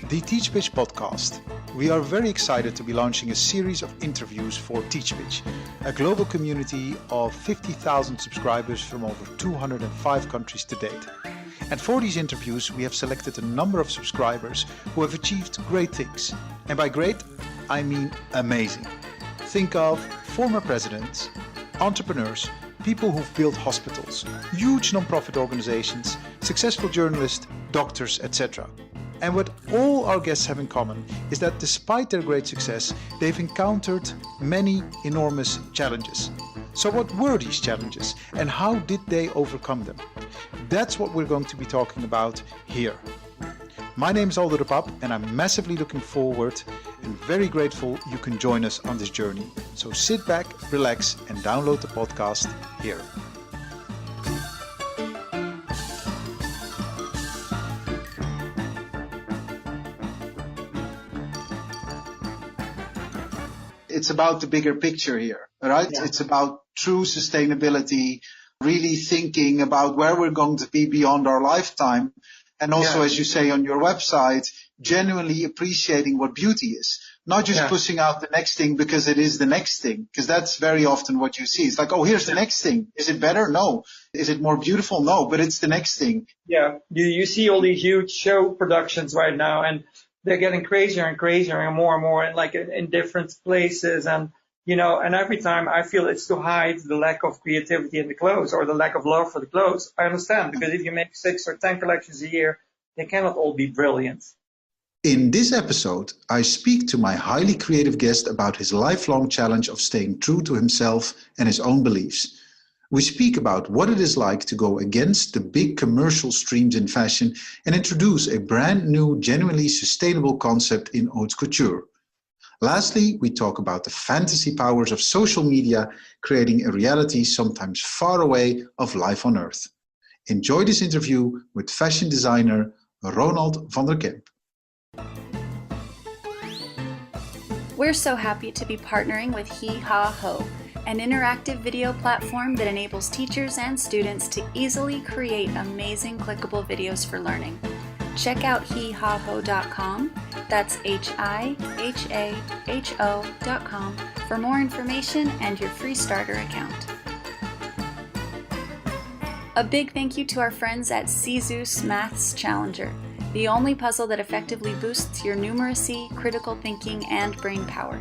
The TeachPitch podcast. We are very excited to be launching a series of interviews for TeachPitch, a global community of 50,000 subscribers from over 205 countries to date. And for these interviews, we have selected a number of subscribers who have achieved great things. And by great, I mean amazing. Think of former presidents, entrepreneurs, people who've built hospitals, huge non-profit organizations, successful journalists, doctors, etc. And what all our guests have in common is that despite their great success, they've encountered many enormous challenges. So what were these challenges and how did they overcome them? That's what we're going to be talking about here. My name is Aldo de Pap and I'm massively looking forward and very grateful you can join us on this journey. So sit back, relax and download the podcast here. It's about the bigger picture here, right? Yeah. It's about true sustainability, really thinking about where we're going to be beyond our lifetime. And also, as you say on your website, genuinely appreciating what beauty is. Not just pushing out the next thing because it is the next thing. Because that's very often what you see. It's like, oh, here's the next thing. Is it better? No. Is it more beautiful? No. But it's the next thing. Yeah. You see all these huge show productions right now, and they're getting crazier and crazier and more and like in different places. And, and every time I feel it's to hide the lack of creativity in the clothes or the lack of love for the clothes. I understand, because if you make 6 or 10 collections a year, they cannot all be brilliant. In this episode, I speak to my highly creative guest about his lifelong challenge of staying true to himself and his own beliefs. We speak about what it is like to go against the big commercial streams in fashion and introduce a brand new, genuinely sustainable concept in haute couture. Lastly, we talk about the fantasy powers of social media, creating a reality sometimes far away of life on Earth. Enjoy this interview with fashion designer Ronald van der Kemp. We're so happy to be partnering with Hee Ha Ho, an interactive video platform that enables teachers and students to easily create amazing clickable videos for learning. Check out heehaho.com, that's HIHAHO.com, for more information and your free starter account. A big thank you to our friends at Zeus Maths Challenger, the only puzzle that effectively boosts your numeracy, critical thinking, and brain power.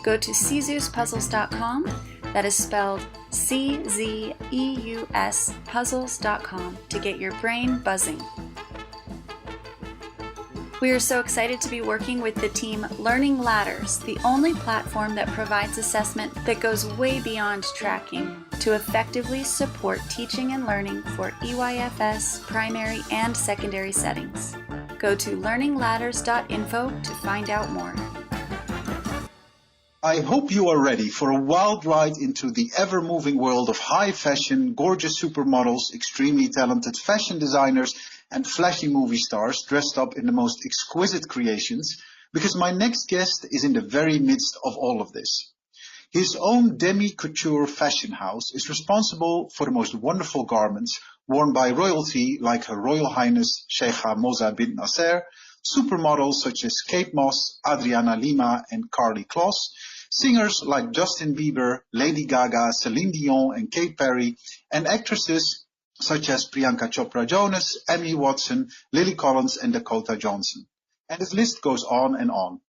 Go to CZeusPuzzles.com, that is spelled CZEUS puzzles.com, to get your brain buzzing. We are so excited to be working with the team Learning Ladders, the only platform that provides assessment that goes way beyond tracking to effectively support teaching and learning for EYFS, primary and secondary settings. Go to learningladders.info to find out more. I hope you are ready for a wild ride into the ever-moving world of high fashion, gorgeous supermodels, extremely talented fashion designers, and flashy movie stars dressed up in the most exquisite creations, because my next guest is in the very midst of all of this. His own demi-couture fashion house is responsible for the most wonderful garments worn by royalty like Her Royal Highness Sheikha Moza bint Nasser, supermodels such as Kate Moss, Adriana Lima, and Carly Kloss, singers like Justin Bieber, Lady Gaga, Celine Dion, and Katy Perry, and actresses such as Priyanka Chopra Jonas, Emmy Watson, Lily Collins, and Dakota Johnson. And the list goes on and on.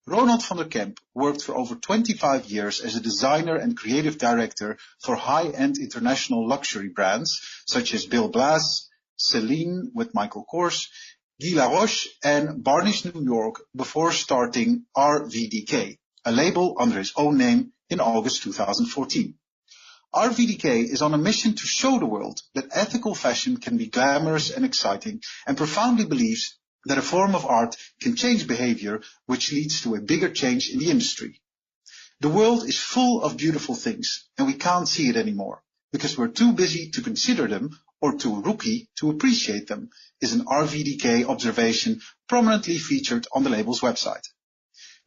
Ronald van der Kemp worked for over 25 years as a designer and creative director for high-end international luxury brands such as Bill Blass, Celine with Michael Kors, Guy Laroche, and Barney's New York before starting RVDK, a label under his own name, in August 2014. RVDK is on a mission to show the world that ethical fashion can be glamorous and exciting, and profoundly believes that a form of art can change behavior, which leads to a bigger change in the industry. The world is full of beautiful things, and we can't see it anymore, because we're too busy to consider them or too rookie to appreciate them, is an RVDK observation prominently featured on the label's website.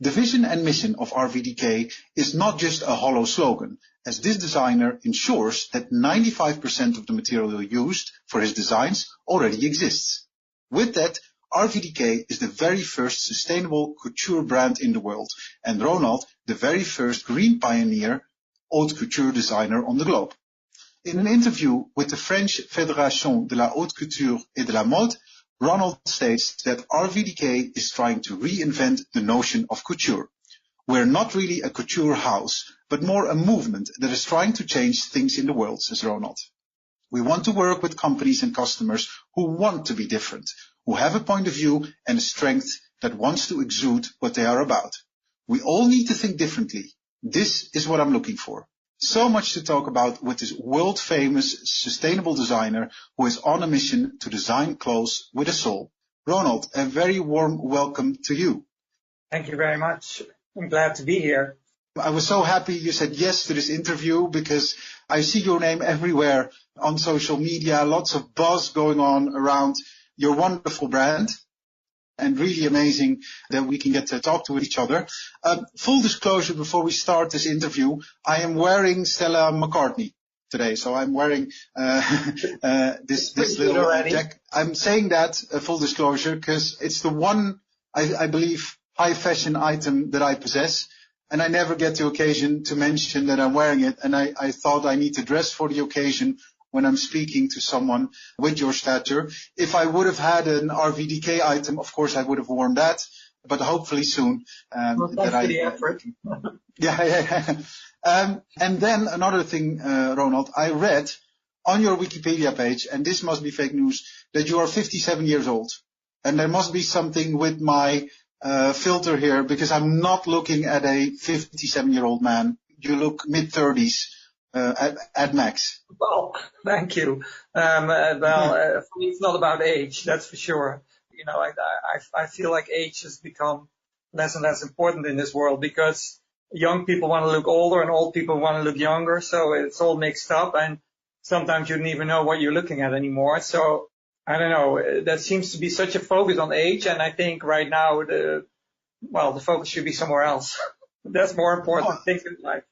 The vision and mission of RVDK is not just a hollow slogan, as this designer ensures that 95% of the material used for his designs already exists. With that, RVDK is the very first sustainable couture brand in the world, and Ronald, the very first green pioneer haute couture designer on the globe. In an interview with the French Fédération de la Haute Couture et de la Mode, Ronald states that RVDK is trying to reinvent the notion of couture. We're not really a couture house, but more a movement that is trying to change things in the world, says Ronald. We want to work with companies and customers who want to be different, who have a point of view and a strength that wants to exude what they are about. We all need to think differently. This is what I'm looking for. So much to talk about with this world-famous sustainable designer who is on a mission to design clothes with a soul. Ronald, a very warm welcome to you. Thank you very much. I'm glad to be here. I was so happy you said yes to this interview because I see your name everywhere on social media, lots of buzz going on around your wonderful brand, and really amazing that we can get to talk to each other. Full disclosure before we start this interview, I am wearing Stella McCartney today, so I'm wearing this little jacket. I'm saying that, full disclosure, because it's the one, I believe, high fashion item that I possess. And I never get the occasion to mention that I'm wearing it. And I thought I need to dress for the occasion when I'm speaking to someone with your stature. If I would have had an RVDK item, of course I would have worn that, but hopefully soon. Well, thanks for the effort. And then another thing, Ronald, I read on your Wikipedia page, and this must be fake news, that you are 57 years old. And there must be something with my filter here, because I'm not looking at a 57-year-old man. You look mid-30s at max. Well, thank you. For me, it's not about age, that's for sure. You know, I feel like age has become less and less important in this world because young people want to look older and old people want to look younger. So it's all mixed up, and sometimes you don't even know what you're looking at anymore. So I don't know. There seems to be such a focus on age, and I think right now the focus should be somewhere else. That's more important things in life.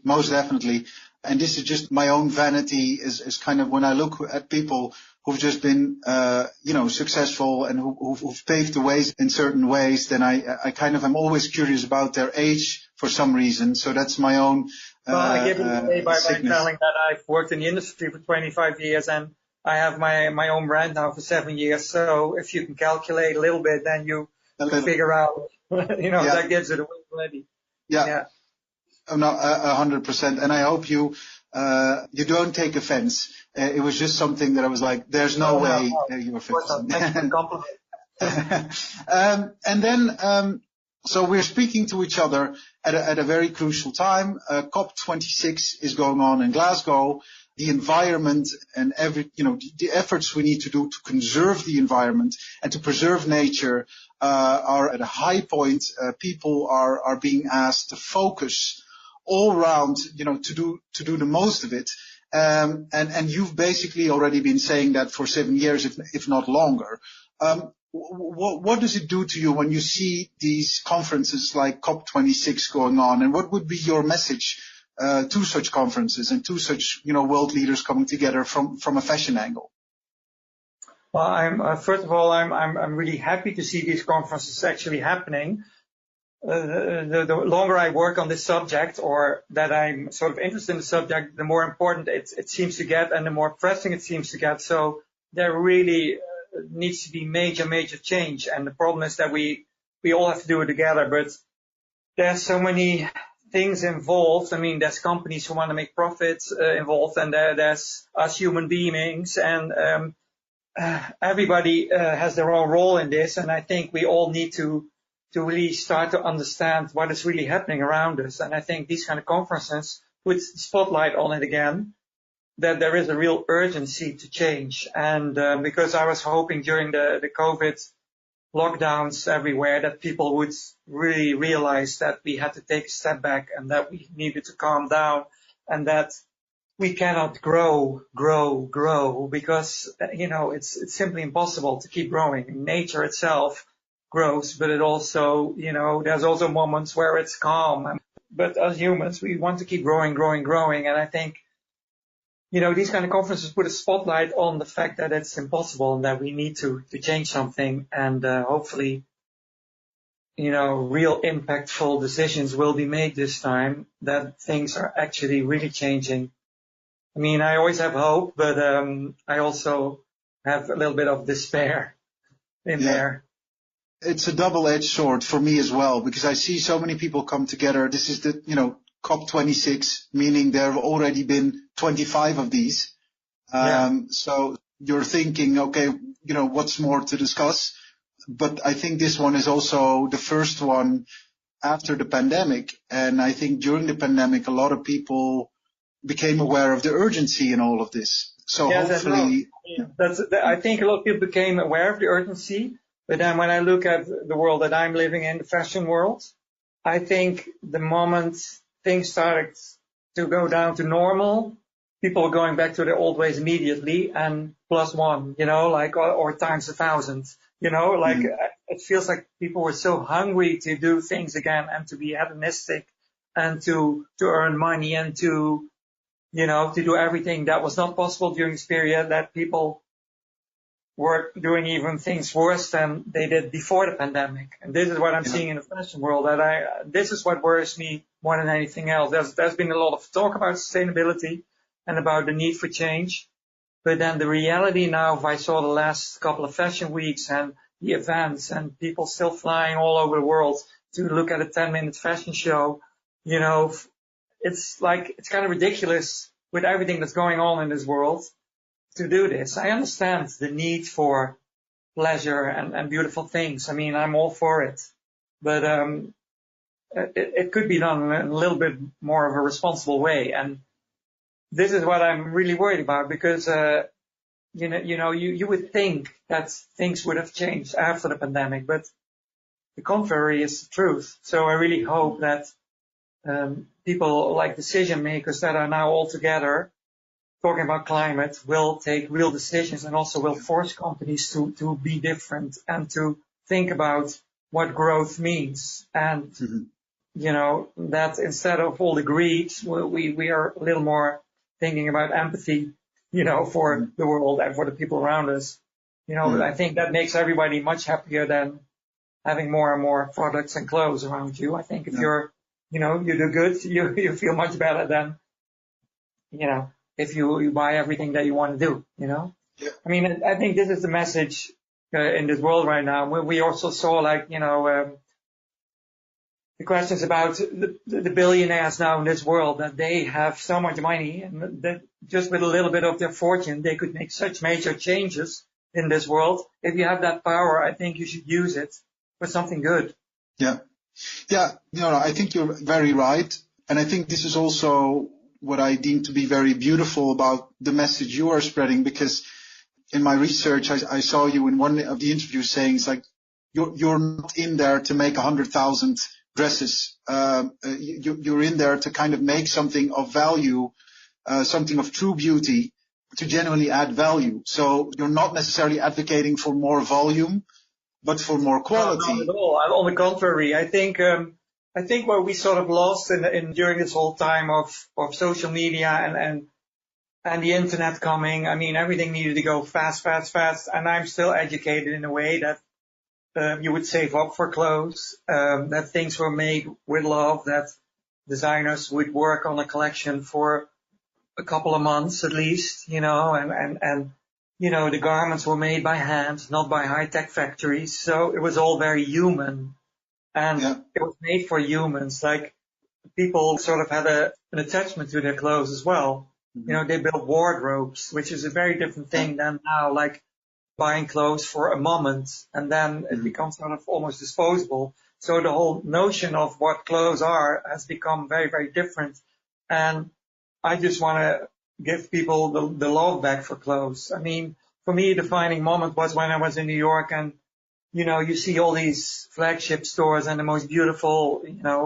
Most definitely. And this is just my own vanity is kind of when I look at people who've just been, successful and who've paved the ways in certain ways, then I kind of am always curious about their age for some reason. So that's my own, I give it away by telling that I've worked in the industry for 25 years and I have my own brand now for 7 years. So if you can calculate a little bit, then you can figure out, that gives it away already. Yeah. Oh, no, 100%. And I hope you don't take offense. It was just something that I was like, there's no way you were 50. Thanks for the compliment. And then, so we're speaking to each other at a very crucial time. COP26 is going on in Glasgow. The environment and the efforts we need to do to conserve the environment and to preserve nature are at a high point. People are being asked to focus all around, to do the most of it. And you've basically already been saying that for 7 years, if not longer. What does it do to you when you see these conferences like COP26 going on? And what would be your message to such conferences and to such, world leaders coming together from a fashion angle? Well, I'm really happy to see these conferences actually happening. The longer I work on this subject, or that I'm sort of interested in the subject, the more important it seems to get and the more pressing it seems to get. So there really needs to be major change. And the problem is that we all have to do it together, but there's so many things involved. I mean, there's companies who want to make profits involved, and there's us human beings, and everybody has their own role in this. And I think we all need to really start to understand what is really happening around us. And I think these kind of conferences put spotlight on it again, that there is a real urgency to change. And because I was hoping during the COVID lockdowns everywhere that people would really realize that we had to take a step back and that we needed to calm down and that we cannot grow because, it's simply impossible to keep growing. Nature itself grows, but it also, there's also moments where it's calm. But as humans, we want to keep growing. And I think these kind of conferences put a spotlight on the fact that it's impossible and that we need to change something, and hopefully, real impactful decisions will be made this time, that things are actually really changing. I mean, I always have hope, but I also have a little bit of despair in there. It's a double-edged sword for me as well, because I see so many people come together. This is the, COP26, meaning there have already been 25 of these. So you're thinking, okay, what's more to discuss? But I think this one is also the first one after the pandemic. And I think during the pandemic, a lot of people became aware of the urgency in all of this. So hopefully... I think a lot of people became aware of the urgency. But then when I look at the world that I'm living in, the fashion world, I think the moment things started to go down to normal, people are going back to their old ways immediately, and +1, or times 1,000, it feels like people were so hungry to do things again and to be hedonistic and to earn money and to do everything that was not possible during this period, that people were doing even things worse than they did before the pandemic. And this is what I'm seeing in the fashion world, this is what worries me more than anything else. There's been a lot of talk about sustainability and about the need for change. But then the reality now, if I saw the last couple of fashion weeks and the events and people still flying all over the world to look at a 10-minute fashion show, it's kind of ridiculous with everything that's going on in this world to do this. I understand the need for pleasure and beautiful things. I mean, I'm all for it, but it could be done in a little bit more of a responsible way. And this is what I'm really worried about, because you would think that things would have changed after the pandemic, but the contrary is the truth. So I really hope that people like decision makers that are now all together talking about climate will take real decisions, and also will force companies to be different and to think about what growth means. And, that instead of all the greed, we are a little more thinking about empathy, for the world and for the people around us. I think that makes everybody much happier than having more and more products and clothes around you. I think if you're, you do good, you feel much better than, if you buy everything that you want to do, I mean, I think this is the message in this world right now. We also saw the questions about the billionaires now in this world, that they have so much money and that just with a little bit of their fortune, they could make such major changes in this world. If you have that power, I think you should use it for something good. Yeah. I think you're very right. And I think this is also what I deem to be very beautiful about the message you are spreading, because in my research, I saw you in one of the interviews saying it's like, you're not in there to make 100,000 dresses. You're in there to kind of make something of value, something of true beauty, to genuinely add value. So you're not necessarily advocating for more volume, but for more quality. No, not at all. On the contrary, I think what we sort of lost in during this whole time of social media and the internet coming, I mean, everything needed to go fast. And I'm still educated in a way that you would save up for clothes, that things were made with love, that designers would work on a collection for a couple of months at least, and the garments were made by hand, not by high-tech factories. So it was all very human, and it was made for humans. Like, people sort of had an attachment to their clothes as well. Mm-hmm. They built wardrobes, which is a very different thing than now, like buying clothes for a moment and then it becomes sort of almost disposable. So the whole notion of what clothes are has become very, very different. And I just want to give people the love back for clothes. I mean, for me, the defining moment was when I was in New York and, you see all these flagship stores and the most beautiful,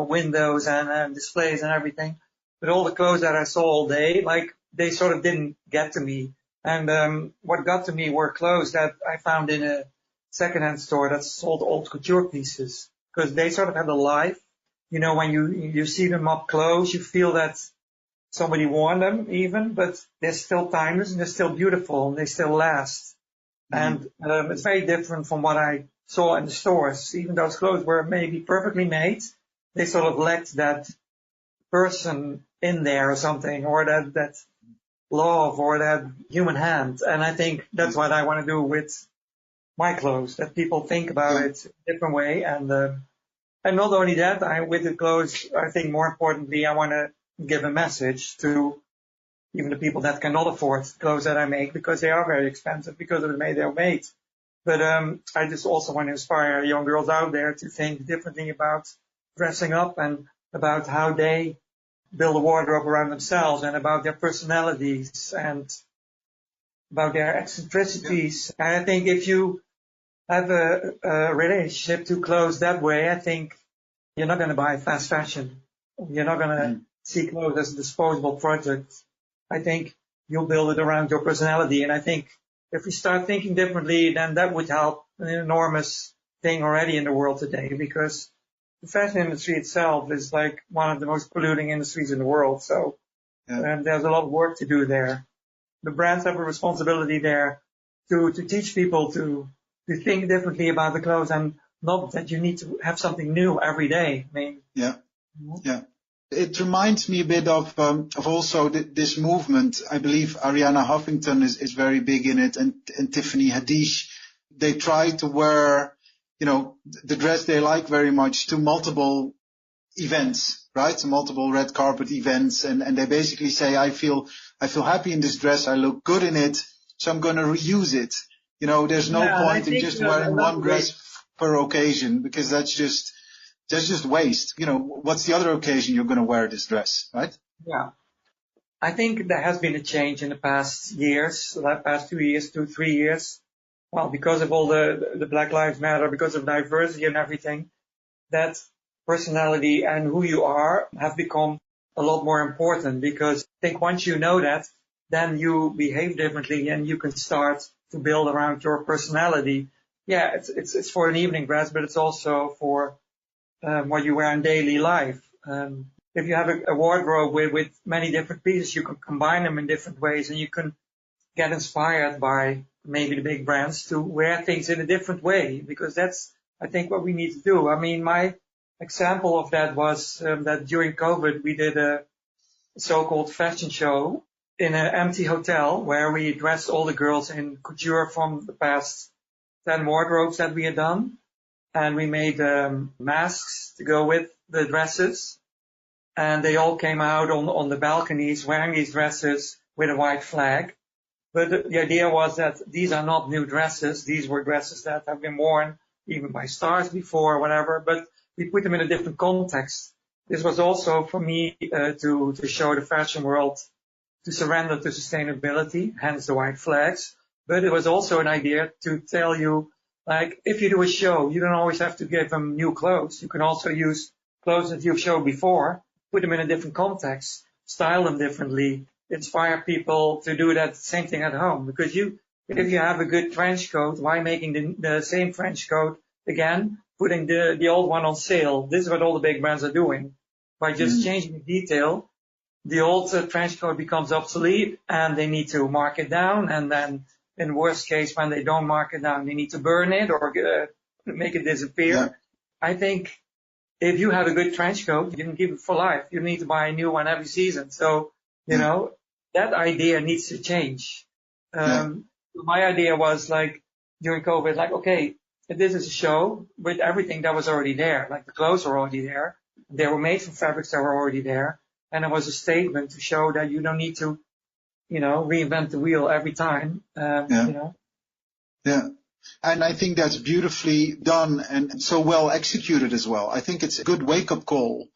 windows and displays and everything. But all the clothes that I saw all day, like, they sort of didn't get to me. And what got to me were clothes that I found in a secondhand store that sold old couture pieces, because they sort of had a life. When you see them up close, you feel that somebody worn them even, but they're still timeless and they're still beautiful and they still last. And it's very different from what I saw in the stores. Even those clothes were maybe perfectly made, they sort of lacked that person in there or something, or that love or that human hand. And I think that's what I want to do with my clothes, that people think about it a different way. And not only that, with the clothes, I think more importantly, I want to give a message to even the people that cannot afford clothes that I make, because they are very expensive because of the way they're made. But I just also want to inspire young girls out there to think differently about dressing up and about how they build a wardrobe around themselves and about their personalities and about their eccentricities. And I think if you have a relationship to clothes that way, I think you're not going to buy fast fashion. You're not going to see clothes as a disposable project. I think you'll build it around your personality. And I think if we start thinking differently, then that would help an enormous thing already in the world today, because the fashion industry itself is like one of the most polluting industries in the world. So there's a lot of work to do there. The brands have a responsibility there to teach people to think differently about the clothes, and not that you need to have something new every day. I mean, It reminds me a bit of also this movement. I believe Ariana Huffington is very big in it, and Tiffany Haddish. They try to wear, the dress they like very much to multiple events, right? To multiple red carpet events, and they basically say, I feel happy in this dress, I look good in it, so I'm going to reuse it. There's no point in just wearing one dress per occasion, because that's just waste. What's the other occasion you're going to wear this dress, right? Yeah. I think there has been a change in the past years, like past 2 years, 3 years. Well, because of all the Black Lives Matter, because of diversity and everything, that personality and who you are have become a lot more important, because I think once you know that, then you behave differently and you can start to build around your personality. Yeah, it's for an evening dress, but it's also for what you wear in daily life. If you have a wardrobe with many different pieces, you can combine them in different ways, and you can get inspired by maybe the big brands to wear things in a different way, because that's, I think, what we need to do. I mean, my example of that was that during COVID, we did a so-called fashion show in an empty hotel where we dressed all the girls in couture from the past 10 wardrobes that we had done. And we made masks to go with the dresses. And they all came out on the balconies wearing these dresses with a white flag. But the idea was that these are not new dresses. These were dresses that have been worn even by stars before or whatever. But we put them in a different context. This was also for me to show the fashion world to surrender to sustainability, hence the white flags. But it was also an idea to tell you, like, if you do a show, you don't always have to give them new clothes. You can also use clothes that you've shown before, put them in a different context, style them differently, inspire people to do that same thing at home. Because if you have a good trench coat, why making the same trench coat again, putting the old one on sale? This is what all the big brands are doing. By just changing the detail, the old trench coat becomes obsolete and they need to mark it down, and then in worst case, when they don't mark it down, they need to burn it or make it disappear. Yeah. I think if you have a good trench coat, you can keep it for life. You need to buy a new one every season. So, that idea needs to change. My idea was like during COVID, like, okay, this is a show with everything that was already there. Like the clothes were already there. They were made from fabrics that were already there. And it was a statement to show that you don't need to reinvent the wheel every time, Yeah. And I think that's beautifully done and so well executed as well. I think it's a good wake-up call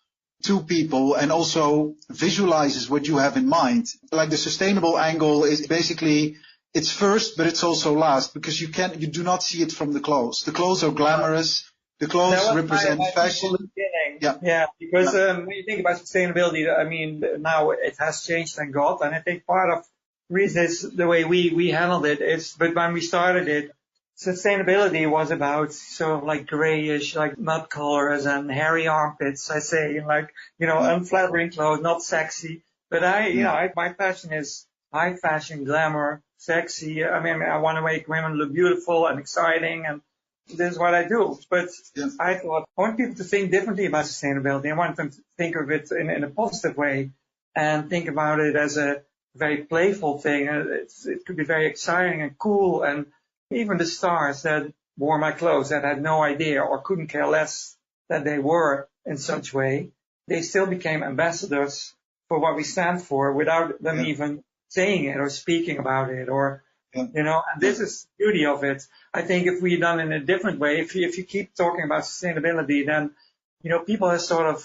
to people, and also visualizes what you have in mind. Like the sustainable angle is basically, it's first, but it's also last, because you do not see it from the clothes. The clothes are glamorous. The clothes represent fashion. Yeah, because when you think about sustainability, I mean, now it has changed, thank God. And I think part of the reason is the way we handled it is, but when we started it, sustainability was about sort of like grayish, like mud colors and hairy armpits, I say, like, unflattering clothes, not sexy. But my passion is high fashion, glamour, sexy. I mean, I want to make women look beautiful and exciting, and this is what I do. But I thought I want people to think differently about sustainability. I want them to think of it in a positive way and think about it as a very playful thing. It could be very exciting and cool. And even the stars that wore my clothes that had no idea or couldn't care less that they were in such way, they still became ambassadors for what we stand for without them even saying it or speaking about it or, and this is the beauty of it. I think if we done it in a different way, if you keep talking about sustainability, then, people are sort of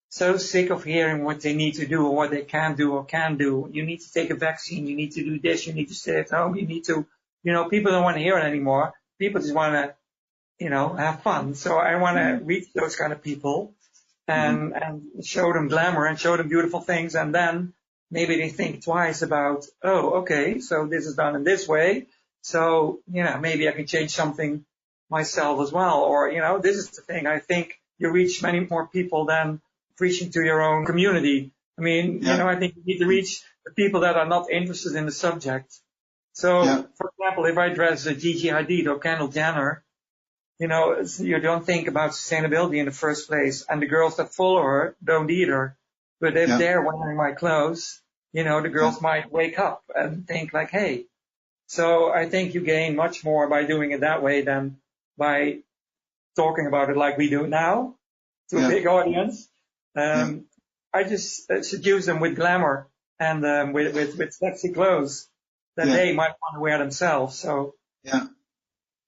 so sick of hearing what they need to do or what they can't do or can do. You need to take a vaccine. You need to do this. You need to stay at home. You need to, people don't want to hear it anymore. People just want to, have fun. So I want to reach those kind of people and show them glamour and show them beautiful things. And then maybe they think twice about, oh, okay, so this is done in this way. So, maybe I can change something myself as well. Or, this is the thing. I think you reach many more people than preaching to your own community. I mean, I think you need to reach the people that are not interested in the subject. So, for example, if I dress Gigi Hadid or Kendall Jenner, you don't think about sustainability in the first place. And the girls that follow her don't either. But if they're wearing my clothes, the girls might wake up and think like, hey. So I think you gain much more by doing it that way than by talking about it like we do now to a big audience. I just seduce them with glamour and with sexy clothes that they might want to wear themselves. So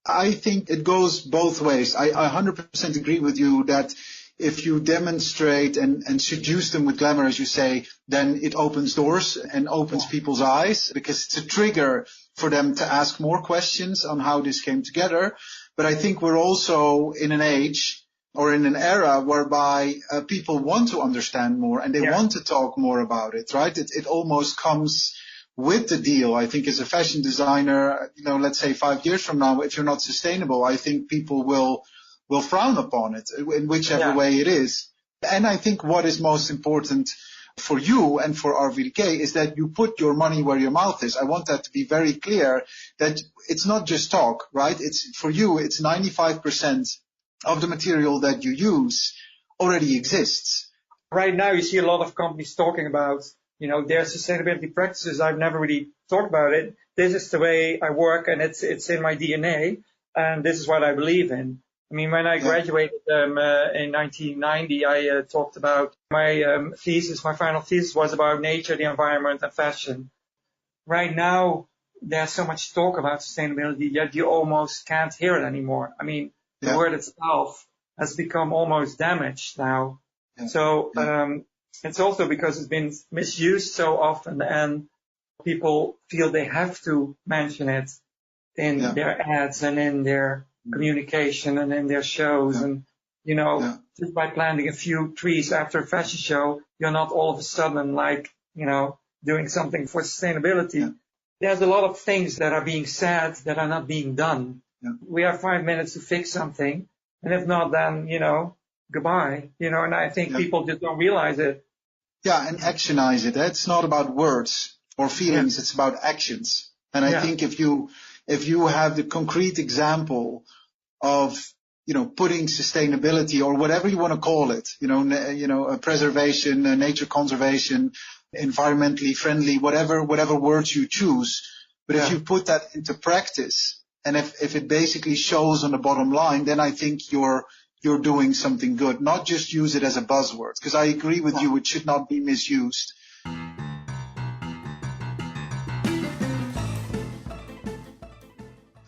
I think it goes both ways. I 100% agree with you that if you demonstrate and seduce them with glamour, as you say, then it opens doors and opens people's eyes because it's a trigger for them to ask more questions on how this came together. But I think we're also in an age or in an era whereby people want to understand more and they want to talk more about it, right? It almost comes with the deal. I think as a fashion designer, let's say 5 years from now, if you're not sustainable, I think people will frown upon it in whichever way it is. And I think what is most important for you and for RVDK is that you put your money where your mouth is. I want that to be very clear that it's not just talk, right? It's for you, it's 95% of the material that you use already exists. Right now you see a lot of companies talking about, their sustainability practices. I've never really talked about it. This is the way I work and it's in my DNA and this is what I believe in. I mean, when I graduated in 1990, I talked about my thesis. My final thesis was about nature, the environment, and fashion. Right now, there's so much talk about sustainability that you almost can't hear it anymore. I mean, the word itself has become almost damaged now. So it's also because it's been misused so often, and people feel they have to mention it in their ads and in their communication and in their shows and just by planting a few trees after a fashion show, you're not all of a sudden like doing something for sustainability. There's a lot of things that are being said that are not being done. We have 5 minutes to fix something, and if not, then goodbye. And I think people just don't realize it. And actionize it. It's not about words or feelings, it's about actions. And I think if you have the concrete example of, putting sustainability or whatever you want to call it, preservation, nature conservation, environmentally friendly, whatever words you choose. But if you put that into practice and if it basically shows on the bottom line, then I think you're doing something good. Not just use it as a buzzword, because I agree with you, it should not be misused.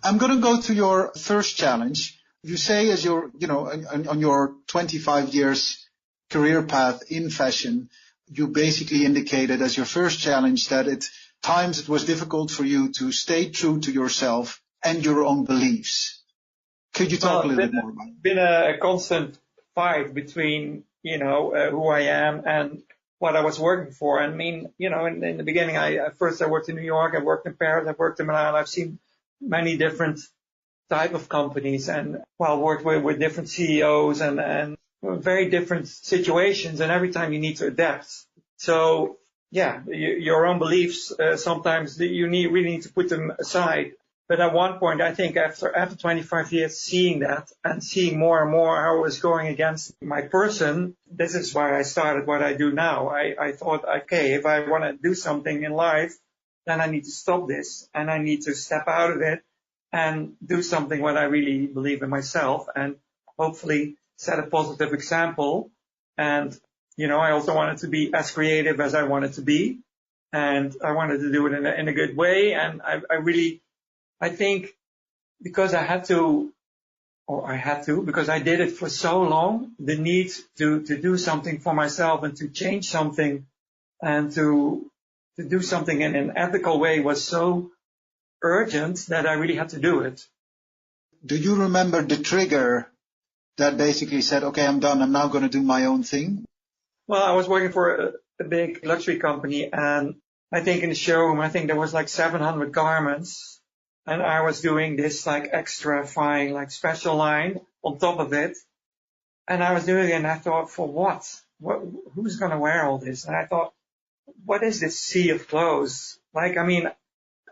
I'm going to go to your first challenge. You say as your, on your 25 years career path in fashion, you basically indicated as your first challenge that at times it was difficult for you to stay true to yourself and your own beliefs. Could you talk a little bit more about it? It's been a constant fight between, who I am and what I was working for. I mean, in the beginning, first I worked in New York, I worked in Paris, I worked in Milan. I've seen many different type of companies and worked with different CEOs and very different situations. And every time you need to adapt. So your own beliefs, sometimes you really need to put them aside. But at one point, I think after 25 years seeing that and seeing more and more how it was going against my person, this is why I started what I do now. I thought, okay, if I want to do something in life, then I need to stop this and I need to step out of it and do something what I really believe in myself and hopefully set a positive example. And, I also wanted to be as creative as I wanted to be. And I wanted to do it in a good way. And I think because because I did it for so long, the need to do something for myself and to change something and to do something in an ethical way was so urgent that I really had to do it. Do you remember the trigger that basically said, okay, I'm done, I'm now going to do my own thing? Well, I was working for a big luxury company, and I think in the showroom, I think there was like 700 garments, and I was doing this like extra fine, like special line on top of it. And I was doing it, and I thought, for what? Who's going to wear all this? And I thought, what is this sea of clothes? Like, I mean,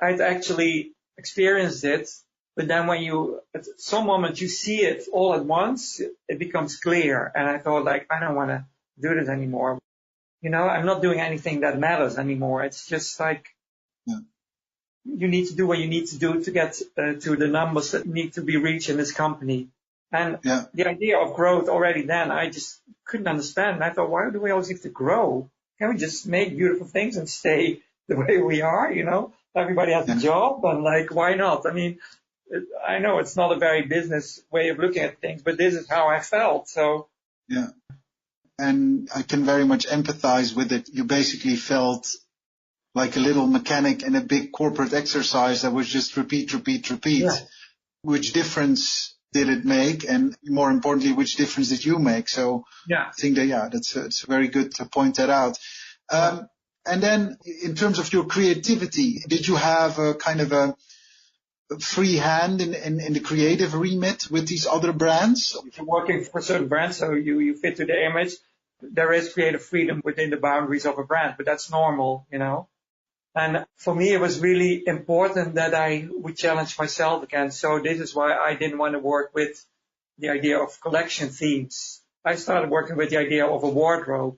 I'd actually experienced it, but then at some moment you see it all at once, it becomes clear. And I thought, like, I don't want to do this anymore. I'm not doing anything that matters anymore. It's just like, you need to do what you need to do to get to the numbers that need to be reached in this company. And the idea of growth already then, I just couldn't understand. And I thought, why do we always have to grow? Can we just make beautiful things and stay the way we are? Everybody has a job, and like, why not? I mean, I know it's not a very business way of looking at things, but this is how I felt. So and I can very much empathize with it. You basically felt like a little mechanic in a big corporate exercise that was just repeat. Yeah. Which difference did it make? And more importantly, which difference did you make? So I think that, it's very good to point that out. And then in terms of your creativity, did you have a kind of a free hand in the creative remit with these other brands? If you're working for certain brands, so you fit to the image, there is creative freedom within the boundaries of a brand, but that's normal, And for me, it was really important that I would challenge myself again. So this is why I didn't want to work with the idea of collection themes. I started working with the idea of a wardrobe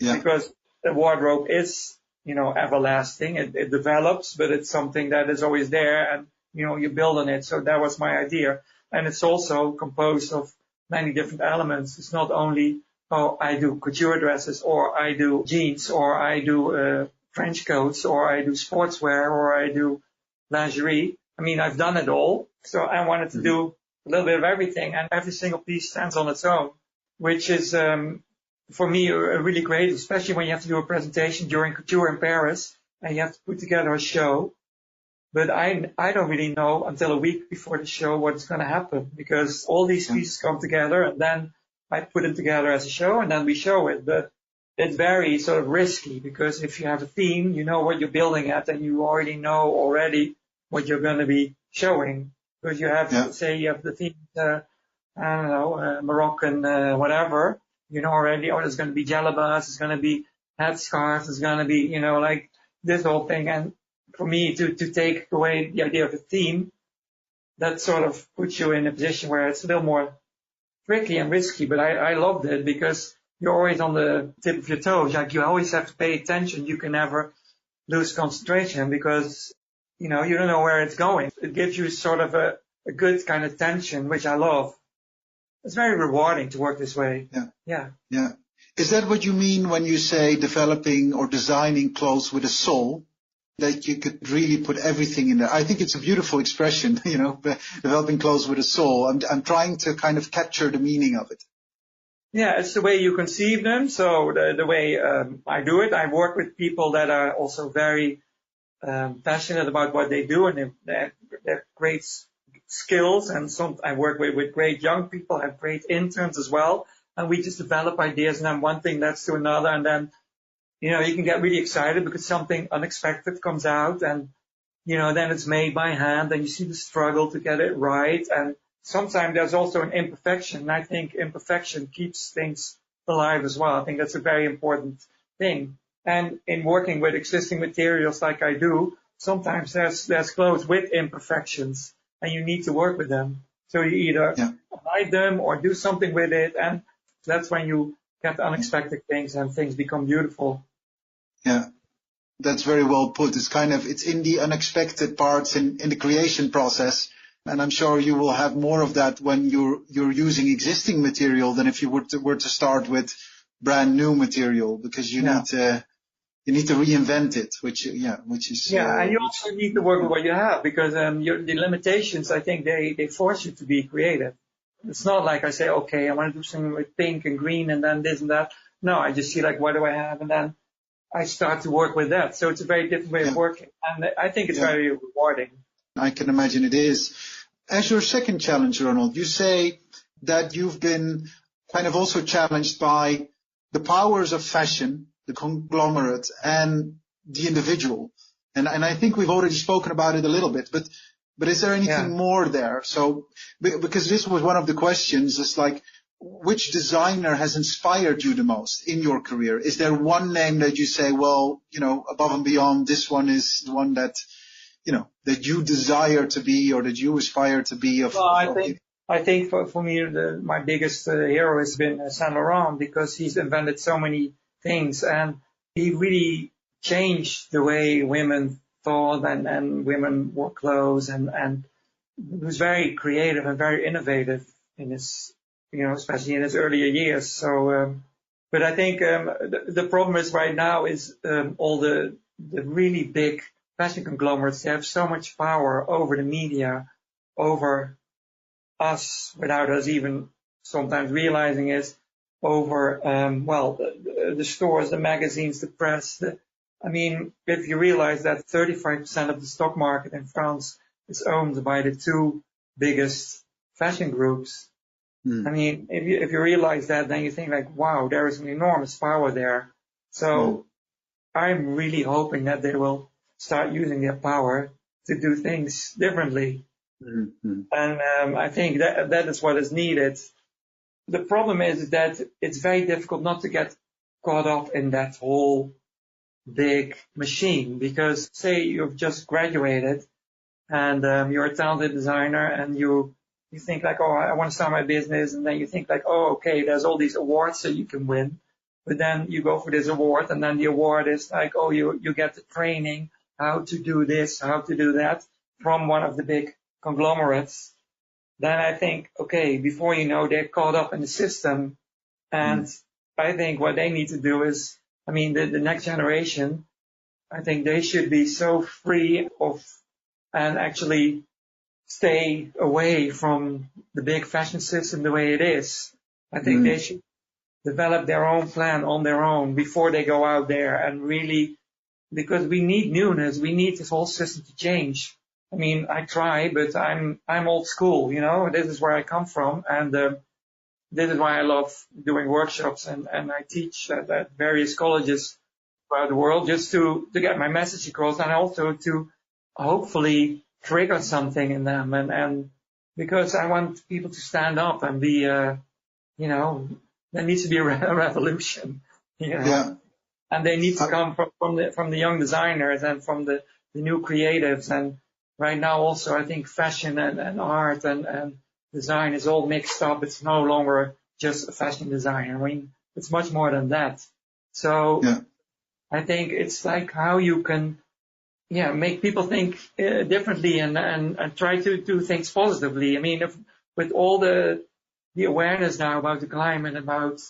because the wardrobe is, everlasting. It develops, but it's something that is always there and, you build on it. So that was my idea. And it's also composed of many different elements. It's not only, I do couture dresses or I do jeans or I do, French coats, or I do sportswear, or I do lingerie. I mean, I've done it all. So I wanted to do a little bit of everything, and every single piece stands on its own, which is, for me, really great, especially when you have to do a presentation during Couture in Paris, and you have to put together a show. But I don't really know until a week before the show what's going to happen, because all these pieces come together, and then I put them together as a show, and then we show it. But it's very sort of risky, because if you have a theme, you know what you're building at, and you already know what you're going to be showing. Because you have, say, you have the theme, Moroccan, whatever, already, there's going to be jalabas, there's going to be headscarves, there's going to be, like this whole thing. And for me to take away the idea of a theme, that sort of puts you in a position where it's a little more tricky and risky. But I loved it because you're always on the tip of your toes. Like, you always have to pay attention. You can never lose concentration because, you don't know where it's going. It gives you sort of a good kind of tension, which I love. It's very rewarding to work this way. Yeah. Is that what you mean when you say developing or designing clothes with a soul? That you could really put everything in there. I think it's a beautiful expression, developing clothes with a soul. I'm trying to kind of capture the meaning of it. Yeah, it's the way you conceive them. So the way I do it, I work with people that are also very passionate about what they do, and they have great skills. And I work with great young people, I have great interns as well. And we just develop ideas, and then one thing leads to another. And then, you can get really excited because something unexpected comes out, and, then it's made by hand, and you see the struggle to get it right. And sometimes there's also an imperfection, and I think imperfection keeps things alive as well. I think that's a very important thing. And in working with existing materials like I do, sometimes there's clothes with imperfections and you need to work with them. So you either hide them or do something with it. And that's when you get unexpected things and things become beautiful. Yeah. That's very well put. It's in the unexpected parts in the creation process. And I'm sure you will have more of that when you're using existing material than if you were to start with brand new material, because you need to reinvent it, which is. And you also need to work with what you have, because the limitations, I think they force you to be creative. It's not like I say, okay, I want to do something with pink and green and then this and that. No, I just see like, what do I have? And then I start to work with that. So it's a very different way of working. And I think it's very rewarding. I can imagine it is. As your second challenge, Ronald, you say that you've been kind of also challenged by the powers of fashion, the conglomerate, and the individual. And I think we've already spoken about it a little bit, but is there anything more there? So, because this was one of the questions, it's like, which designer has inspired you the most in your career? Is there one name that you say, well, above and beyond, this one is the one that, that you desire to be or that you aspire to be? I think for me, my biggest hero has been Saint Laurent, because he's invented so many things and he really changed the way women thought and women wore clothes and he was very creative and very innovative in his, especially in his earlier years. So, but I think the problem is right now is all the really big fashion conglomerates, they have so much power over the media, over us, without us even sometimes realizing it, over, the stores, the magazines, the press. If you realize that 35% of the stock market in France is owned by the two biggest fashion groups, if you realize that, then you think like, wow, there is an enormous power there. So I'm really hoping that they will start using their power to do things differently. And I think that is what is needed. The problem is that it's very difficult not to get caught up in that whole big machine, because say you've just graduated and you're a talented designer and you think like, oh, I want to start my business, and then you think like, oh, okay, there's all these awards that you can win, but then you go for this award and then the award is like, oh, you get the training how to do this, how to do that from one of the big conglomerates. Then I think, okay, before you know, they're caught up in the system. And I think what they need to do is, the next generation, I think they should be so free of and actually stay away from the big fashion system the way it is. I think they should develop their own plan on their own before they go out there and really, because we need newness. We need this whole system to change. I try, but I'm old school, this is where I come from. And this is why I love doing workshops and I teach at various colleges throughout the world, just to get my message across and also to hopefully trigger something in them. And because I want people to stand up and be, there needs to be a revolution, Yeah. And they need to come from the young designers and from the new creatives. And right now also, I think fashion and art and design is all mixed up. It's no longer just a fashion designer. It's much more than that. So I think it's like how you can, make people think differently and try to do things positively. With all the awareness now about the climate, about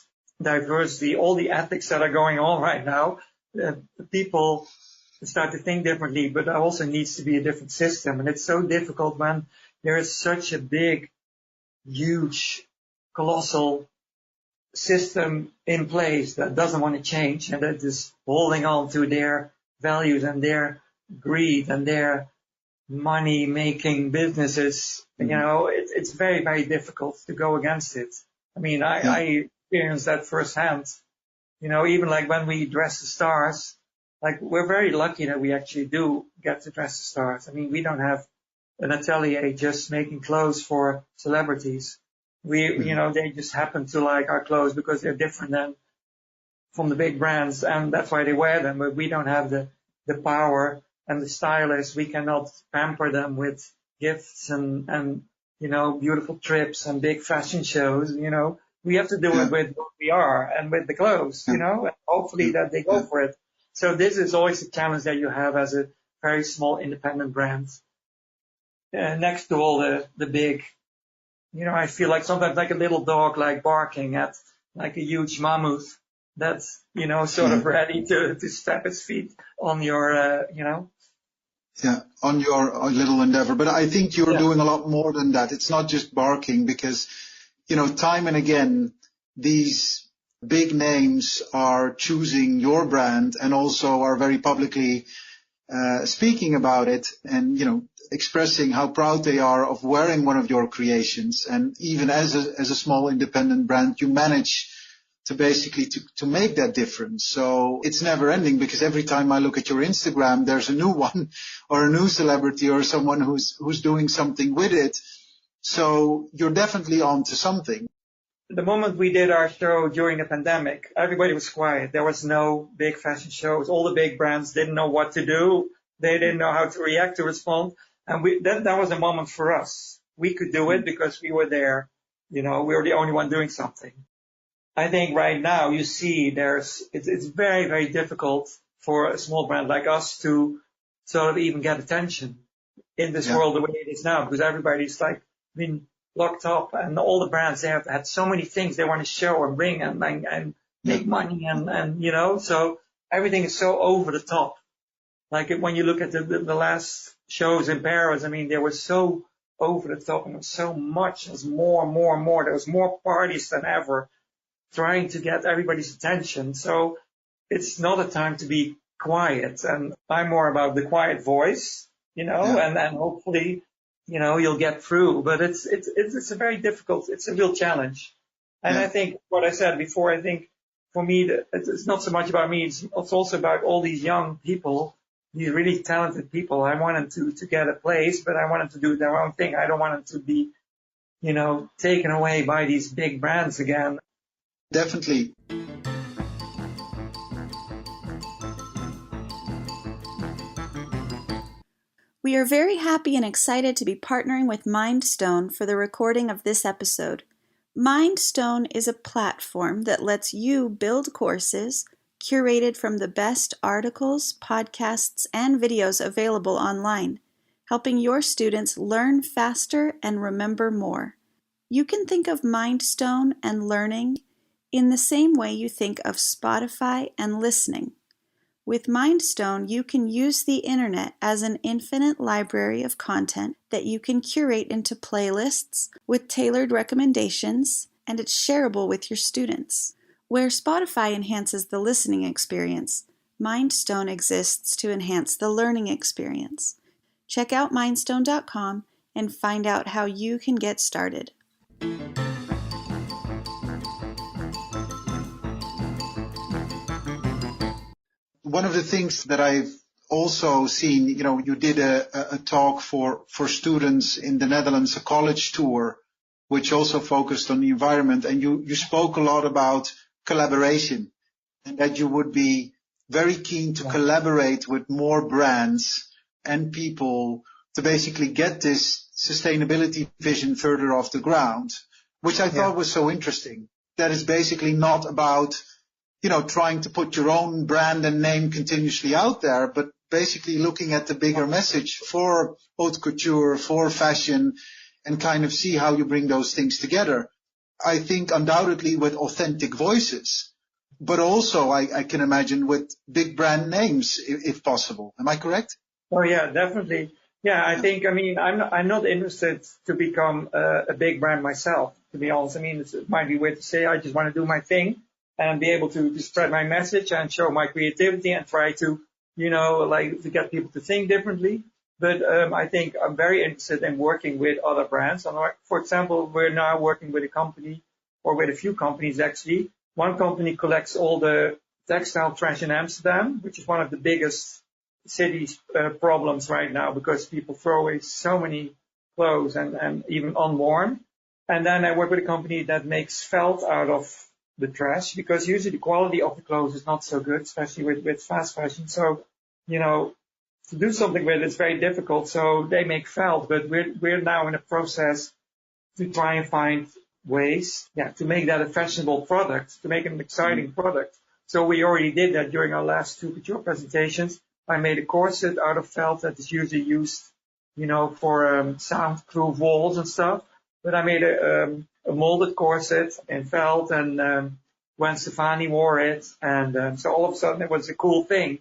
diversity, all the ethics that are going on right now, people start to think differently, but there also needs to be a different system. And it's so difficult when there is such a big, huge, colossal system in place that doesn't want to change and that is holding on to their values and their greed and their money-making businesses. It's very, very difficult to go against it. I experienced that firsthand. Even like when we dress the stars, like we're very lucky that we actually do get to dress the stars. We don't have an atelier just making clothes for celebrities. They just happen to like our clothes because they're different than from the big brands, and that's why they wear them. But we don't have the power and the stylists. We cannot pamper them with gifts and beautiful trips and big fashion shows. We have to do it with what we are and with the clothes. And hopefully that they go for it. So this is always a challenge that you have as a very small independent brand. Next to all the big, I feel like sometimes like a little dog, like barking at like a huge mammoth that's, sort of ready to step its feet on your, Yeah, on your little endeavor. But I think you're doing a lot more than that. It's not just barking because, time and again, these big names are choosing your brand and also are very publicly speaking about it and, expressing how proud they are of wearing one of your creations. And even as a small independent brand, you manage to basically to make that difference. So it's never ending because every time I look at your Instagram, there's a new one or a new celebrity or someone who's doing something with it. So you're definitely on to something. The moment we did our show during the pandemic, everybody was quiet. There was no big fashion shows. All the big brands didn't know what to do. They didn't know how to react, to respond. And that was a moment for us. We could do it because we were there. We were the only one doing something. I think right now you see it's very, very difficult for a small brand like us to sort of even get attention in this world the way it is now, because everybody's like been locked up and all the brands, they have had so many things they want to show and bring and make money and so everything is so over the top. Like when you look at the last shows in Paris, they were so over the top and there was so much, there was more and more and more. There was more parties than ever, trying to get everybody's attention. So it's not a time to be quiet. And I'm more about the quiet voice, and hopefully, you'll get through. But it's a very difficult, it's a real challenge. And I think what I said before, I think for me, it's not so much about me. It's also about all these young people, these really talented people. I want them to get a place, but I want them to do their own thing. I don't want them to be, taken away by these big brands again. Definitely. We are very happy and excited to be partnering with Mindstone for the recording of this episode. Mindstone is a platform that lets you build courses curated from the best articles, podcasts, and videos available online, helping your students learn faster and remember more. You can think of Mindstone and learning in the same way you think of Spotify and listening. With Mindstone, you can use the internet as an infinite library of content that you can curate into playlists with tailored recommendations, and it's shareable with your students. Where Spotify enhances the listening experience, Mindstone exists to enhance the learning experience. Check out mindstone.com and find out how you can get started. One of the things that I've also seen, you did a talk for students in the Netherlands, a college tour, which also focused on the environment. And you spoke a lot about collaboration and that you would be very keen to collaborate with more brands and people to basically get this sustainability vision further off the ground, which I thought was so interesting. That is basically not about trying to put your own brand and name continuously out there, but basically looking at the bigger message for haute couture, for fashion, and kind of see how you bring those things together. I think undoubtedly with authentic voices, but also I can imagine with big brand names if possible. Am I correct? Oh yeah, definitely. Yeah, I think, I'm not interested to become a big brand myself, to be honest. It might be weird to say I just want to do my thing and be able to spread my message and show my creativity and try to, to get people to think differently. But I think I'm very interested in working with other brands. For example, we're now working with a company, or with a few companies actually. One company collects all the textile trash in Amsterdam, which is one of the biggest cities problems right now because people throw away so many clothes and even unworn. And then I work with a company that makes felt out of the trash, because usually the quality of the clothes is not so good, especially with fast fashion. So, to do something with it is very difficult. So they make felt, but we're now in a process to try and find ways, to make that a fashionable product, to make it an exciting product. So we already did that during our last 2 Couture presentations. I made a corset out of felt that is usually used, for soundproof walls and stuff. But I made a molded corset in felt, and when Stefani wore it, and so all of a sudden it was a cool thing.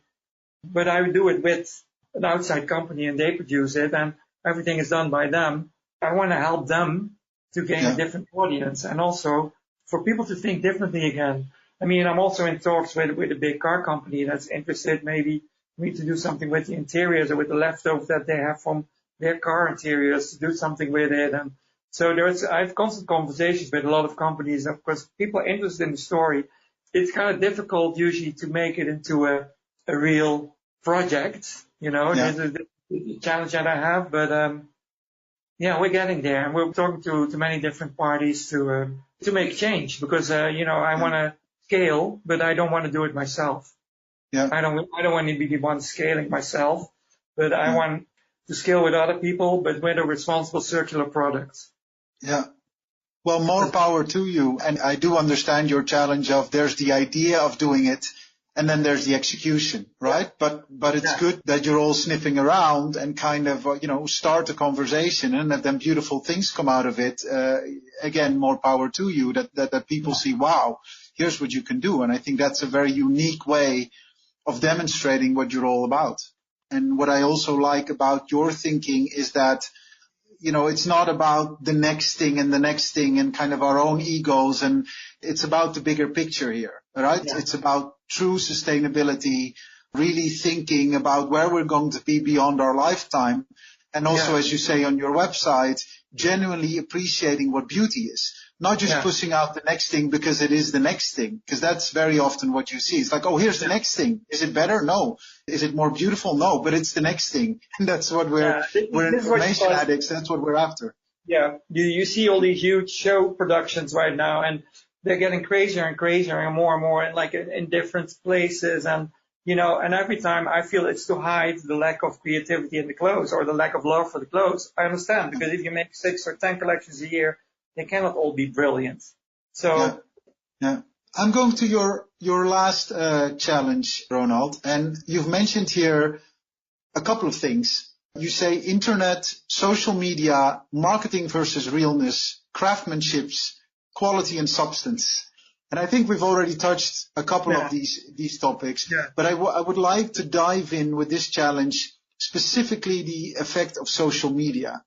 But I would do it with an outside company, and they produce it, and everything is done by them. I want to help them to gain a different audience, and also for people to think differently again. I mean, I'm also in talks with a big car company that's interested maybe me to do something with the interiors or with the leftovers that they have from their car interiors, to do something with it. And so I have constant conversations with a lot of companies. Of course, people are interested in the story. It's kind of difficult usually to make it into a real project, There's a challenge that I have, but we're getting there, and we're talking to many different parties to make change, because I want to scale, but I don't want to do it myself. Yeah. I don't want to be the one scaling myself, but I want to scale with other people, but with a responsible circular product. Yeah. Well, more power to you. And I do understand your challenge of there's the idea of doing it, and then there's the execution, right? But it's good that you're all sniffing around and kind of, start a conversation, and that then beautiful things come out of it. Again, more power to you, that people see, wow, here's what you can do. And I think that's a very unique way of demonstrating what you're all about. And what I also like about your thinking is that, it's not about the next thing and kind of our own egos, and it's about the bigger picture here, right? Yeah. It's about true sustainability, really thinking about where we're going to be beyond our lifetime. And also, as you say on your website, genuinely appreciating what beauty is. Not just pushing out the next thing because it is the next thing, because that's very often what you see. It's like, oh, here's the next thing. Is it better? No. Is it more beautiful? No, but it's the next thing. And that's what we're information addicts. That's what we're after. Yeah. You see all these huge show productions right now, and they're getting crazier and crazier and more, and like in different places. And, and every time I feel it's to hide the lack of creativity in the clothes, or the lack of love for the clothes. I understand, because if you make 6 or 10 collections a year, they cannot all be brilliant. So, I'm going to your last challenge, Ronald, and you've mentioned here a couple of things. You say internet, social media, marketing versus realness, craftsmanships, quality and substance. And I think we've already touched a couple of these topics. Yeah. But I would like to dive in with this challenge, specifically the effect of social media.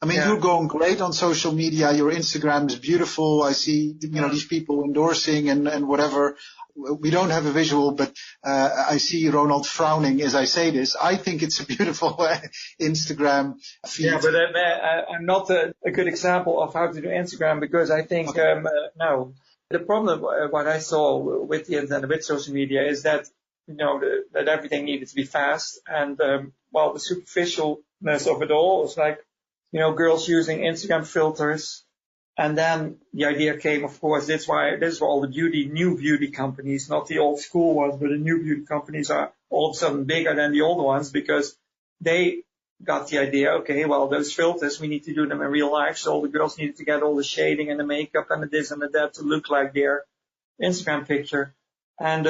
I mean, you're going great on social media. Your Instagram is beautiful. I see, these people endorsing and whatever. We don't have a visual, but I see Ronald frowning as I say this. I think it's a beautiful Instagram feed. Yeah, but I'm not a good example of how to do Instagram, because I think, no. The problem, what I saw with the internet, with social media, is that, that everything needed to be fast. And, the superficialness of it all was like, girls using Instagram filters. And then the idea came, of course, this is why all the new beauty companies, not the old school ones, but the new beauty companies are all of a sudden bigger than the old ones, because they got the idea, okay, well, those filters, we need to do them in real life. So all the girls needed to get all the shading and the makeup and the this and the that to look like their Instagram picture. And,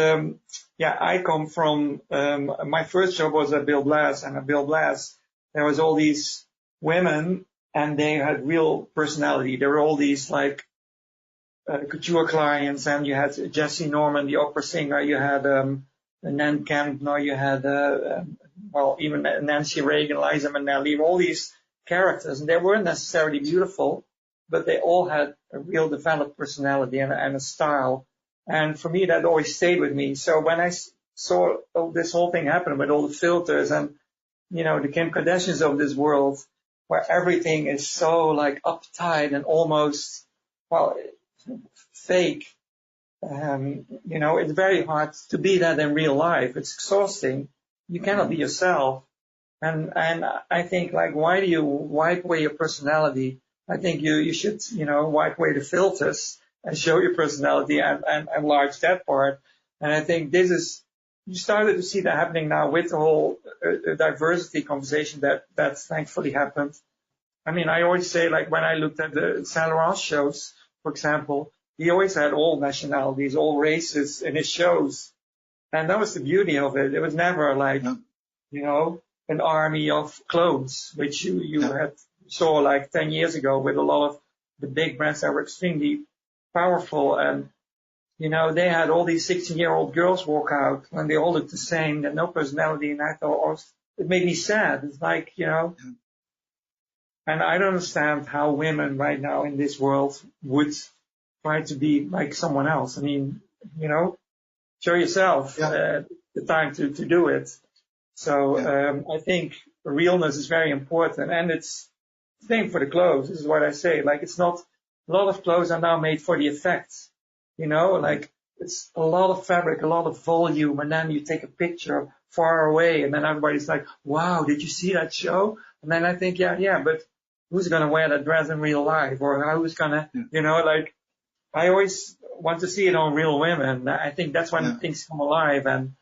I come from, my first job was at Bill Blass, and at Bill Blass, there was all these women, and they had real personality. There were all these couture clients, and you had Jessie Norman, the opera singer. You had Nan Kemp. No, you had even Nancy Reagan, Liza Minnelli. All these characters, and they weren't necessarily beautiful, but they all had a real developed personality and a style. And for me, that always stayed with me. So when I saw this whole thing happen with all the filters and the Kim Kardashians of this world, where everything is so uptight and almost, fake. It's very hard to be that in real life. It's exhausting. You cannot be yourself. And I think why do you wipe away your personality? I think you should, wipe away the filters and show your personality and enlarge that part. And I think you started to see that happening now with the whole diversity conversation that's thankfully happened. I mean, I always say, like, when I looked at the Saint Laurent shows, for example, he always had all nationalities, all races in his shows. And that was the beauty of it. It was never like, an army of clones, which you saw like 10 years ago with a lot of the big brands that were extremely powerful. And, they had all these 16-year-old girls walk out and they all looked the same, had no personality. And I thought, it made me sad. It's like, and I don't understand how women right now in this world would try to be like someone else. I mean, show yourself the time to do it. So I think realness is very important, and it's the same for the clothes. This is what I say. Like, it's not, a lot of clothes are now made for the effects, like it's a lot of fabric, a lot of volume, and then you take a picture far away, and then everybody's like, wow, did you see that show? And then I think, but who's going to wear that dress in real life? Or who's going to, like, I always want to see it on real women. I think that's when things come alive. And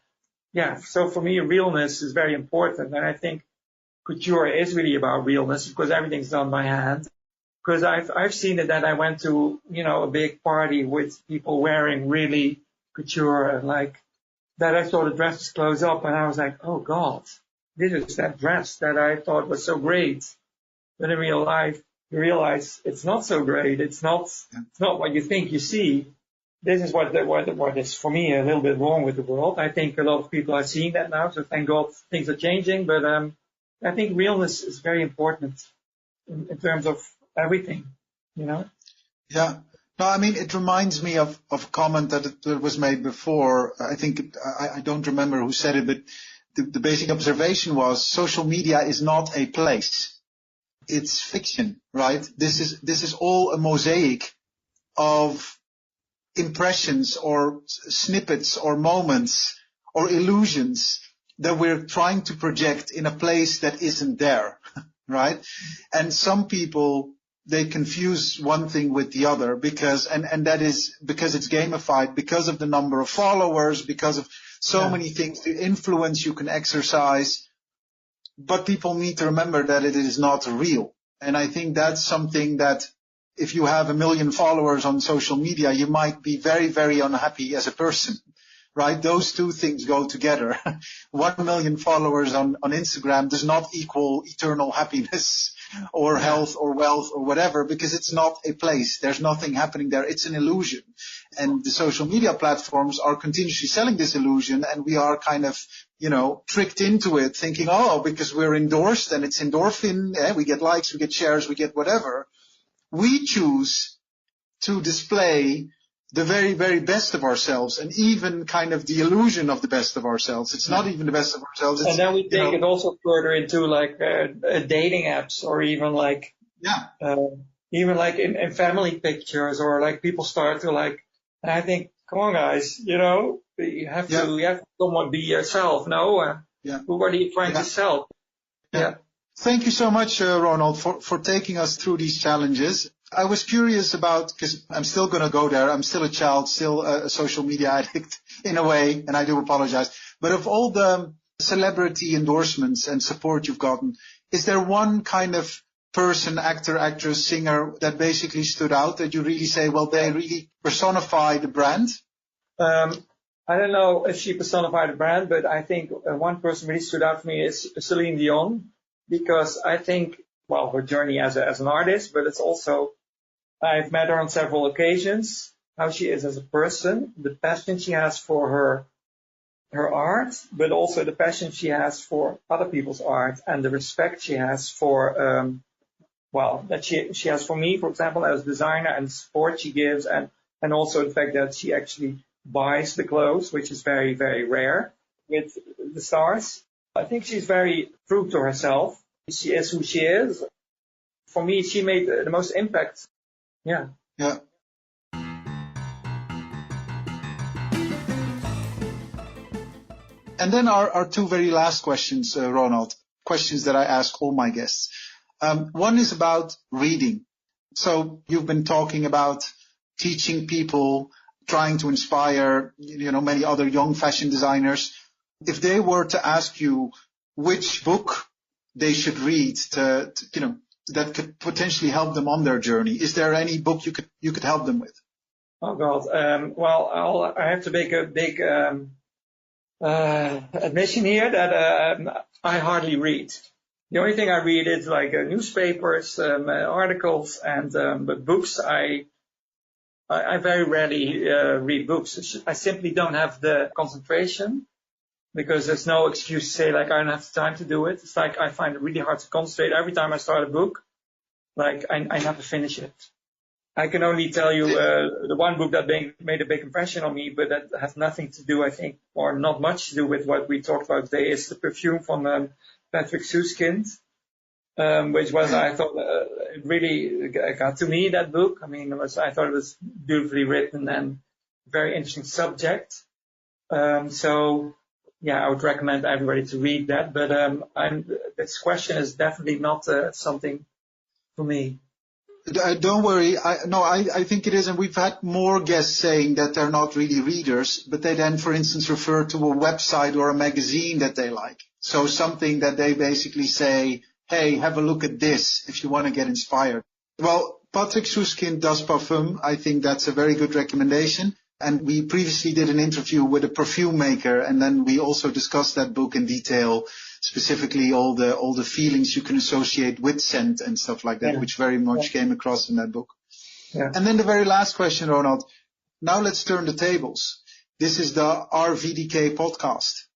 so for me, realness is very important. And I think couture is really about realness because everything's done by hand. Because I've seen it that I went to, a big party with people wearing really couture, and like that I saw the dresses close up and I was like, oh God, this is that dress that I thought was so great. But in real life, you realize it's not so great. It's not what you think you see. This is what is for me a little bit wrong with the world. I think a lot of people are seeing that now. So thank God things are changing. But I think realness is very important in terms of everything, Yeah. No, I mean, it reminds me of a comment that was made before. I think, I don't remember who said it, but the basic observation was social media is not a place. It's fiction, right? This is all a mosaic of impressions or snippets or moments or illusions that we're trying to project in a place that isn't there, right? And some people, they confuse one thing with the other because, and that is because it's gamified, because of the number of followers, because of so many things, the influence you can exercise. But people need to remember that it is not real. And I think that's something that if you have 1 million followers on social media, you might be very, very unhappy as a person, right? Those two things go together. 1 million followers on Instagram does not equal eternal happiness or health or wealth or whatever, because it's not a place. There's nothing happening there. It's an illusion. And the social media platforms are continuously selling this illusion, and we are kind of, tricked into it, thinking, because we're endorsed and it's endorphin, we get likes, we get shares, we get whatever. We choose to display the very, very best of ourselves, and even kind of the illusion of the best of ourselves. It's not even the best of ourselves. It's, and then we take it also further into like dating apps, or even like in family pictures, or like people start to like. And I think, come on, guys, you have to somewhat be yourself. No, who are you trying to sell? Yeah. Thank you so much, Ronald, for taking us through these challenges. I was curious about, because I'm still going to go there. I'm still a child, still a social media addict in a way, and I do apologize. But of all the celebrity endorsements and support you've gotten, is there one kind of person, actor, actress, singer that basically stood out that you really say, well, they really personify the brand? I don't know if she personified the brand, but I think one person really stood out for me is Celine Dion, because I think, well, her journey as an artist, but it's also, I've met her on several occasions, how she is as a person, the passion she has for her art, but also the passion she has for other people's art, and the respect she has for, that she has for me, for example, as a designer, and the support she gives, and also the fact that she actually buys the clothes, which is very, very rare with the stars. I think she's very true to herself. She is who she is. For me, she made the most impact. Yeah. Yeah. And then our two very last questions, Ronald, questions that I ask all my guests. One is about reading. So you've been talking about teaching people, trying to inspire, many other young fashion designers. If they were to ask you which book they should read to that could potentially help them on their journey, is there any book you could help them with? Oh God. Well, I have to make a big admission here that I hardly read. The only thing I read is like newspapers, articles, and but books. I very rarely read books. I simply don't have the concentration, because there's no excuse to say like I don't have time to do it. It's like I find it really hard to concentrate. Every time I start a book, like I never finish it. I can only tell you the one book that made a big impression on me, but that has nothing to do, I think, or not much to do with what we talked about today, is the perfume from Patrick Suskind, which was, I thought, it really got to me, that book. I mean, I thought it was beautifully written and very interesting subject. So, yeah, I would recommend everybody to read that. But this question is definitely not something for me. Don't worry. I think it is. And we've had more guests saying that they're not really readers, but they then, for instance, refer to a website or a magazine that they like. So something that they basically say, hey, have a look at this if you want to get inspired. Well, Patrick Suskind does parfum. I think that's a very good recommendation. And we previously did an interview with a perfume maker, and then we also discussed that book in detail, specifically all the feelings you can associate with scent and stuff like that, which very much came across in that book. Yeah. And then the very last question, Ronald. Now let's turn the tables. This is the RVDK podcast.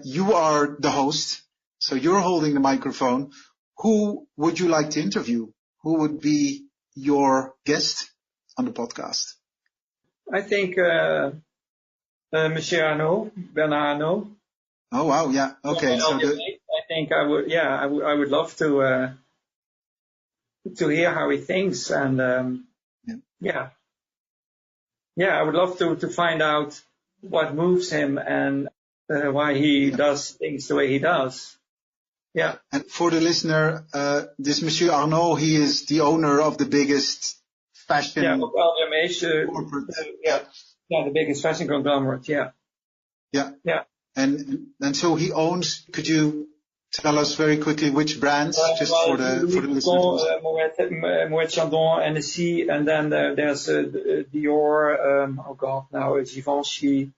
You are the host, so you're holding the microphone. Who would you like to interview? Who would be your guest on the podcast? I think Monsieur Arnaud, Bernard Arnault. Oh wow, yeah, okay. So I think I would, I would love to hear how he thinks, and I would love to find out what moves him and why he does things the way he does. Yeah. And for the listener, this Monsieur Arnault, he is the owner of the biggest fashion. corporate. The biggest fashion conglomerate. Yeah. And so he owns. Could you tell us very quickly which brands, for the listeners? Moet Chandon, NSC, and then there's Dior. Givenchy.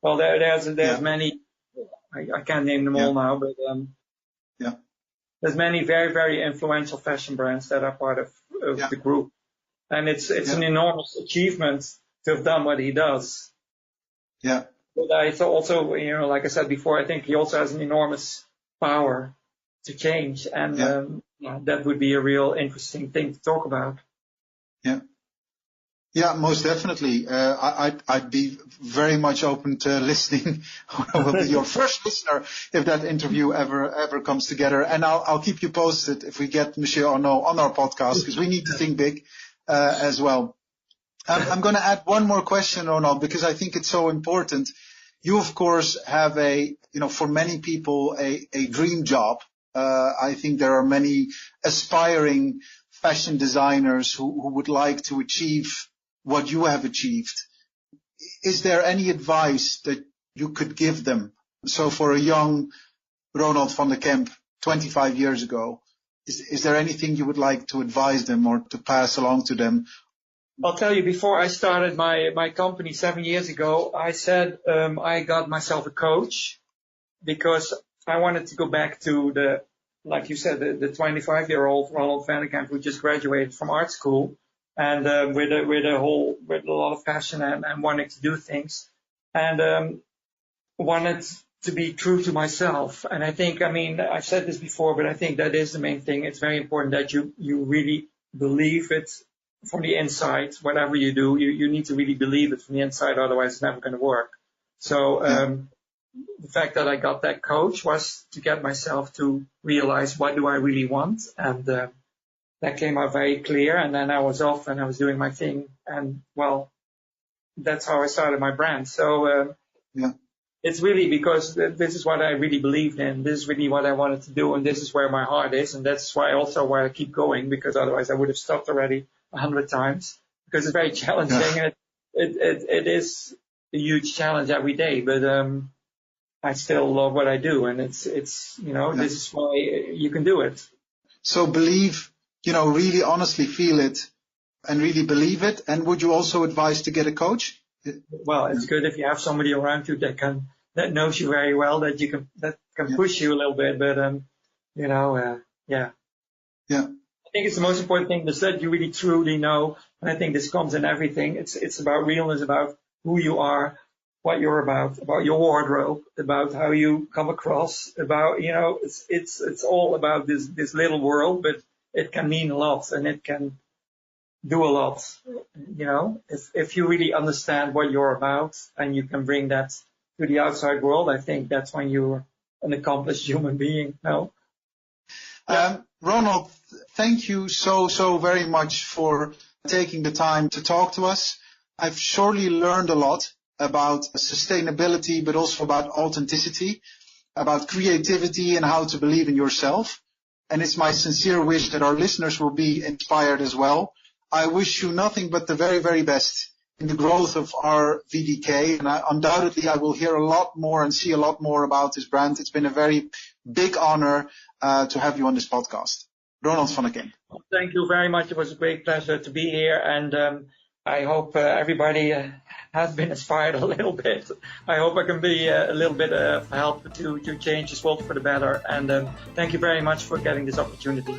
Well, there's many. I can't name them all now, but there's many very, very influential fashion brands that are part of the group, and it's an enormous achievement to have done what he does. Yeah. But I also, like I said before, I think he also has an enormous power to change, and that would be a real interesting thing to talk about. Yeah, most definitely. I'd be very much open to listening. I will be your first listener if that interview ever comes together. And I'll keep you posted if we get Monsieur Arnault on our podcast, because we need to think big as well. I'm going to add one more question, Ronald, because I think it's so important. You, of course, have for many people, a dream job. I think there are many aspiring fashion designers who would like to achieve what you have achieved. Is there any advice that you could give them? So for a young Ronald van der Kemp 25 years ago, is there anything you would like to advise them or to pass along to them? I'll tell you, before I started my company 7 years ago, I said I got myself a coach, because I wanted to go back to like you said, the 25-year-old Ronald van der Kemp who just graduated from art school, and with a lot of passion and wanting to do things, and wanted to be true to myself. And I think, I've said this before, but I think that is the main thing. It's very important that you really believe it from the inside. Whatever you do, you need to really believe it from the inside, otherwise it's never going to work. So the fact that I got that coach was to get myself to realize, what do I really want? And that came out very clear. And then I was off and I was doing my thing. And well, that's how I started my brand. So it's really because this is what I really believed in. This is really what I wanted to do. And this is where my heart is. And that's why I keep going, because otherwise I would have stopped already 100 times. because it's very challenging. Yeah. It is a huge challenge every day, but I still love what I do, and it's this is why you can do it. So believe, really honestly feel it and really believe it. And would you also advise to get a coach? Well, it's good if you have somebody around you that knows you very well, that can push you a little bit. But yeah. I think it's the most important thing is that you really truly know. And I think this comes in everything. It's about realness, about who you are, what you're about your wardrobe, about how you come across, about it's all about this little world, but it can mean a lot and it can do a lot. If you really understand what you're about and you can bring that to the outside world, I think that's when you're an accomplished human being. No. Ronald, thank you so very much for taking the time to talk to us. I've surely learned a lot about sustainability, but also about authenticity, about creativity and how to believe in yourself. And it's my sincere wish that our listeners will be inspired as well. I wish you nothing but the very, very best in the growth of RVDK. And undoubtedly, I will hear a lot more and see a lot more about this brand. It's been a very big honor to have you on this podcast. Ronald van der Kemp. Thank you very much. It was a great pleasure to be here. And I hope everybody has been inspired a little bit. I hope I can be a little bit of help to change this world for the better. And thank you very much for getting this opportunity.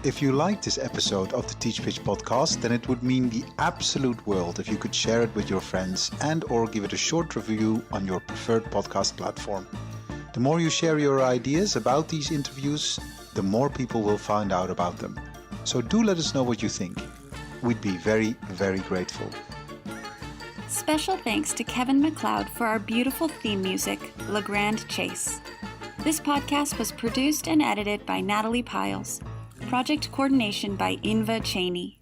If you liked this episode of the Teach Pitch podcast, then it would mean the absolute world if you could share it with your friends and or give it a short review on your preferred podcast platform. The more you share your ideas about these interviews, the more people will find out about them. So do let us know what you think. We'd be very, very grateful. Special thanks to Kevin MacLeod for our beautiful theme music, Le Grand Chase. This podcast was produced and edited by Natalie Piles. Project coordination by Inva Cheney.